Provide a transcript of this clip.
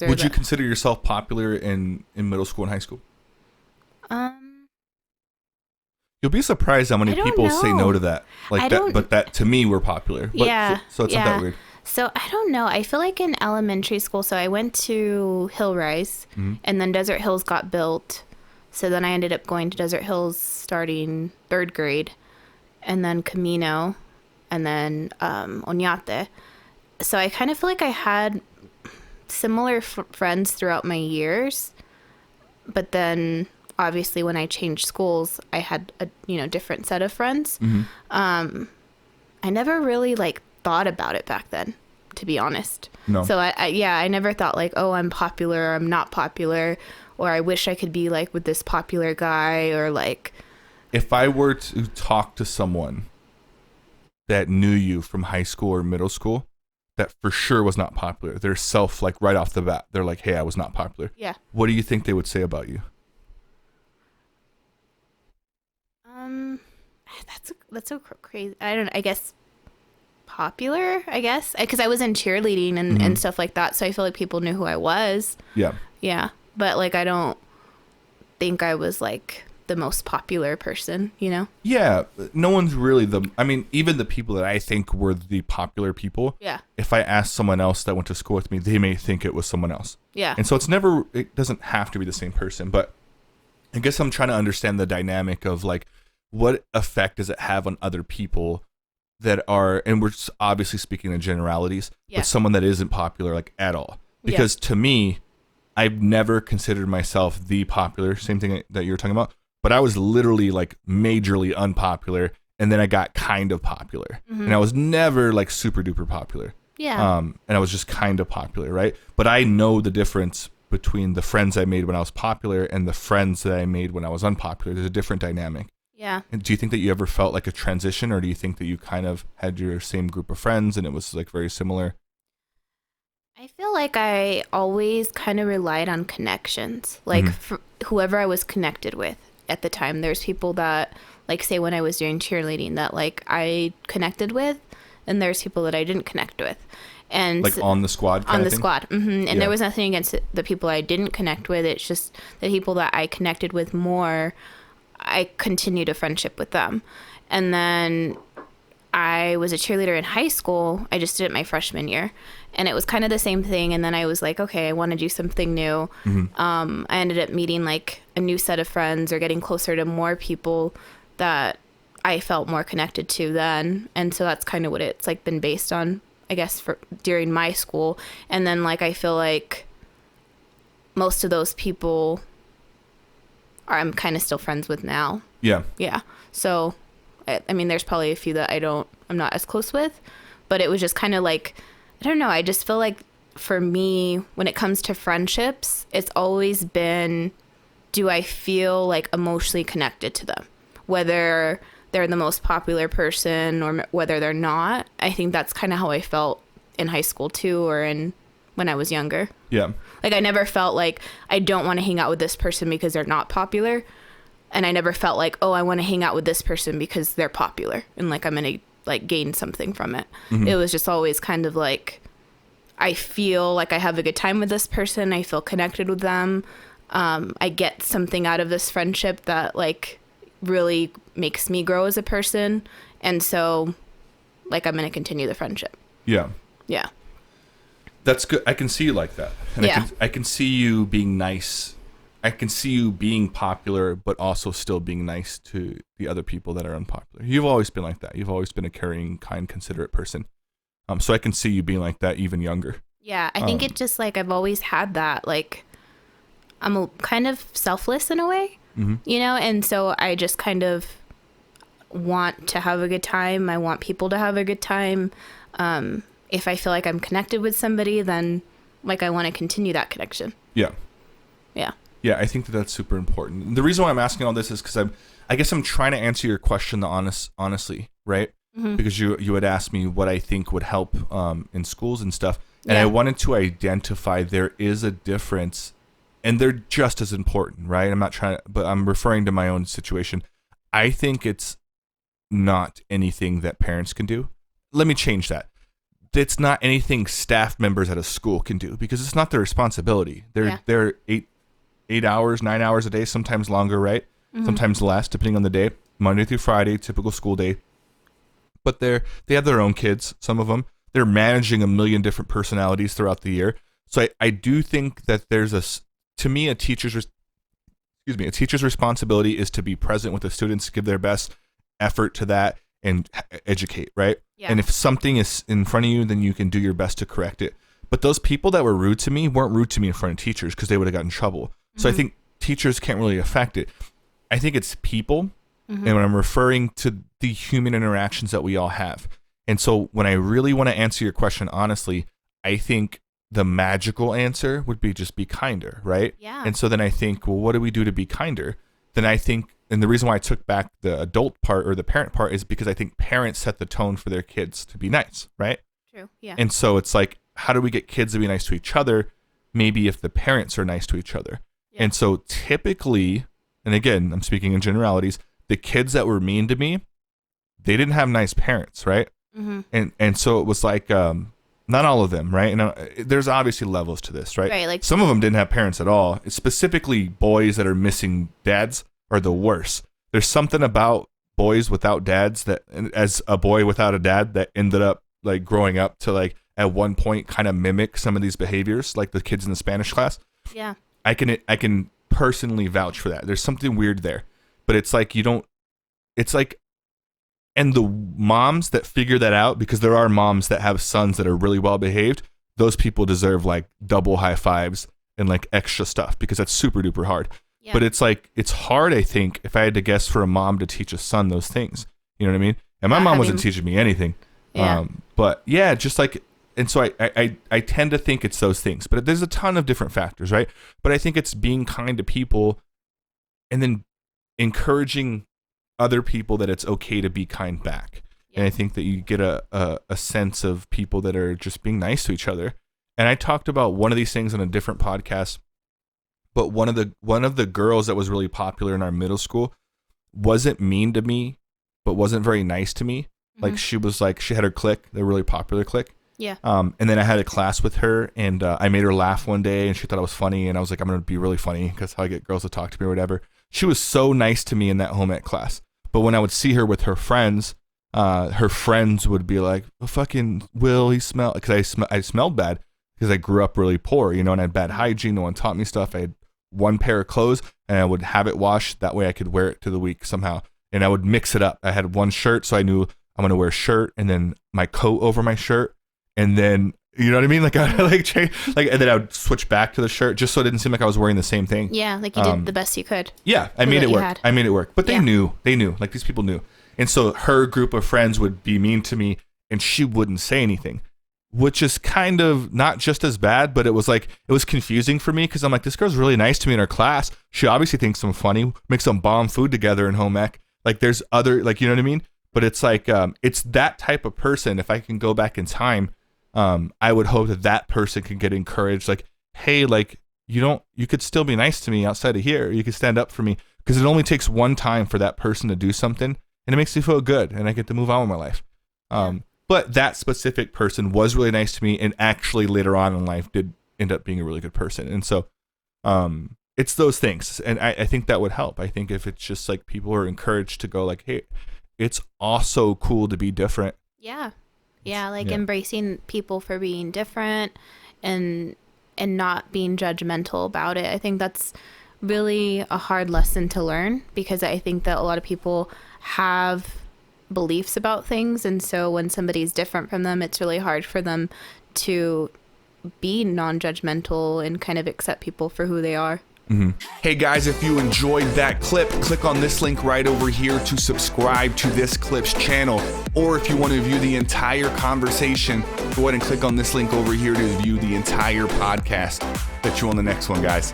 Would you consider yourself popular in middle school and high school? You'll be surprised how many people say no to that. Like that, but that to me were popular. But, yeah. So it's not that weird. So I don't know. I feel like in elementary school, so I went to Hillrise, and then Desert Hills got built. So then I ended up going to Desert Hills starting 3rd grade, and then Camino, and then Oñate. So I kind of feel like I had similar friends throughout my years, but then obviously when I changed schools, I had a different set of friends. I never really like thought about it back then, to be honest. No. So I never thought like, oh, I'm popular or I'm not popular, or I wish I could be like with this popular guy, or like. If I were to talk to someone that knew you from high school or middle school, that for sure was not popular, their self, like right off the bat, they're like, hey, I was not popular. Yeah. What do you think they would say about you? That's so crazy. I don't know. I guess popular, because I was in cheerleading and stuff like that. So I feel like people knew who I was. Yeah. Yeah. But like, I don't think I was like the most popular person, Yeah. No one's really even the people that I think were the popular people. Yeah. If I asked someone else that went to school with me, they may think it was someone else. Yeah. And so it doesn't have to be the same person, but I guess I'm trying to understand the dynamic of like, what effect does it have on other people that are, and we're obviously speaking in generalities, but someone that isn't popular like at all? Because to me, I've never considered myself the popular, same thing that you're talking about, but I was literally like majorly unpopular, and then I got kind of popular, and I was never like super duper popular. Yeah. And I was just kind of popular, right? But I know the difference between the friends I made when I was popular and the friends that I made when I was unpopular. There's a different dynamic. Yeah. And do you think that you ever felt like a transition, or do you think that you kind of had your same group of friends and it was like very similar? I feel like I always kind of relied on connections, like whoever I was connected with at the time. There's people that, like, say when I was doing cheerleading, that like I connected with, and there's people that I didn't connect with. And like on the squad kind of thing? Squad. And there was nothing against the people I didn't connect with. It's just the people that I connected with more, I continued a friendship with them. And then I was a cheerleader in high school. I just did it my freshman year, and it was kind of the same thing. And then I was like, okay, I want to do something new. I ended up meeting like a new set of friends, or getting closer to more people that I felt more connected to then. And so that's kind of what it's like been based on, I guess, for during my school. And then like, I feel like most of those people I'm kind of still friends with now. Yeah. Yeah. So, I mean, there's probably a few that I'm not as close with, but it was just kind of like, I don't know. I just feel like for me, when it comes to friendships, it's always been, do I feel like emotionally connected to them? Whether they're the most popular person or whether they're not. I think that's kind of how I felt in high school too, or when I was younger. Yeah. Like, I never felt like I don't want to hang out with this person because they're not popular. And I never felt like, oh, I want to hang out with this person because they're popular and like I'm going to like gain something from it. It was just always kind of like, I feel like I have a good time with this person. I feel connected with them. I get something out of this friendship that like really makes me grow as a person. And so like, I'm going to continue the friendship. Yeah. Yeah. That's good. I can see you like that. And I can see you being nice. I can see you being popular, but also still being nice to the other people that are unpopular. You've always been like that. You've always been a caring, kind, considerate person. So I can see you being like that even younger. Yeah, I think it just like, I've always had that. Like, I'm kind of selfless in a way, you know? And so I just kind of want to have a good time. I want people to have a good time. If I feel like I'm connected with somebody, then like I want to continue that connection. Yeah. Yeah. Yeah, I think that's super important. The reason why I'm asking all this is because I guess I'm trying to answer your question honestly, right? Because you had asked me what I think would help in schools and stuff. And I wanted to identify there is a difference, and they're just as important, right? I'm not trying to, but I'm referring to my own situation. I think it's not anything that parents can do. Let me change that. it's not anything staff members at a school can do because it's not their responsibility. They're 8 hours, 9 hours a day, sometimes longer, right? Sometimes less, depending on the day. Monday through Friday, typical school day. But they have their own kids, some of them. They're managing a million different personalities throughout the year. So I do think that there's a teacher's responsibility is to be present with the students, give their best effort to that, and educate, right? Yeah. And if something is in front of you, then you can do your best to correct it. But those people that were rude to me weren't rude to me in front of teachers because they would have gotten in trouble. So I think teachers can't really affect it. I think it's people, and when I'm referring to the human interactions that we all have. And so when I really want to answer your question honestly, I think the magical answer would be just be kinder, right? Yeah. And so then I think, well, what do we do to be kinder? Then I think, and the reason why I took back the adult part or the parent part is because I think parents set the tone for their kids to be nice, right? True. Yeah. And so it's like, how do we get kids to be nice to each other? Maybe if the parents are nice to each other. Yeah. And so typically, and again, I'm speaking in generalities, the kids that were mean to me, they didn't have nice parents, right? And so it was like, not all of them, right? And there's obviously levels to this, right? Right. Like some of them didn't have parents at all. It's specifically boys that are missing dads are the worst. There's something about boys without dads that, as a boy without a dad, that ended up like growing up to like at one point kind of mimic some of these behaviors, like the kids in the Spanish class. Yeah. I can personally vouch for that. There's something weird there, but it's like and the moms that figure that out, because there are moms that have sons that are really well behaved, those people deserve like double high fives and like extra stuff because that's super duper hard. Yeah. But it's like, it's hard, I think, if I had to guess, for a mom to teach a son those things. You know what I mean? And my mom wasn't teaching me anything. Yeah. But yeah, just like, and so I tend to think it's those things, but there's a ton of different factors, right? But I think it's being kind to people and then encouraging other people that it's okay to be kind back. Yeah. And I think that you get a sense of people that are just being nice to each other. And I talked about one of these things on a different podcast, but one of the girls that was really popular in our middle school wasn't mean to me, but wasn't very nice to me. Like she had her clique, the really popular clique. Yeah. And then I had a class with her, and I made her laugh one day, and she thought I was funny, and I was like, I'm gonna be really funny because how I get girls to talk to me or whatever. She was so nice to me in that home ec class. But when I would see her with her friends would be like, oh, fucking Will, he smelled, because I smelled bad because I grew up really poor, and I had bad hygiene. No one taught me stuff. I had one pair of clothes, and I would have it washed. That way I could wear it to the week somehow. And I would mix it up. I had one shirt, so I knew I'm going to wear a shirt and then my coat over my shirt. And then, you know what I mean? Like I like change, like, and then I would switch back to the shirt just so it didn't seem like I was wearing the same thing. Yeah, like you did the best you could. Yeah, I made it work. But they knew, like these people knew. And so her group of friends would be mean to me and she wouldn't say anything, which is kind of not just as bad, but it was confusing for me because I'm like, this girl's really nice to me in her class. She obviously thinks I'm funny, make some bomb food together in home ec. Like there's other, like, you know what I mean? But it's like, it's that type of person. If I can go back in time, I would hope that person can get encouraged. Like, hey, like you could still be nice to me outside of here. You could stand up for me, because it only takes one time for that person to do something and it makes me feel good and I get to move on with my life. But that specific person was really nice to me and actually later on in life did end up being a really good person. And so, it's those things. And I think that would help. I think if it's just like people are encouraged to go like, hey, it's also cool to be different. Yeah. Yeah, like embracing people for being different and not being judgmental about it. I think that's really a hard lesson to learn, because I think that a lot of people have beliefs about things, and so when somebody's different from them, it's really hard for them to be non-judgmental and kind of accept people for who they are. Mm-hmm. Hey guys, if you enjoyed that clip, click on this link right over here to subscribe to this clip's channel. Or if you want to view the entire conversation, go ahead and click on this link over here to view the entire podcast. Bet you on the next one, guys.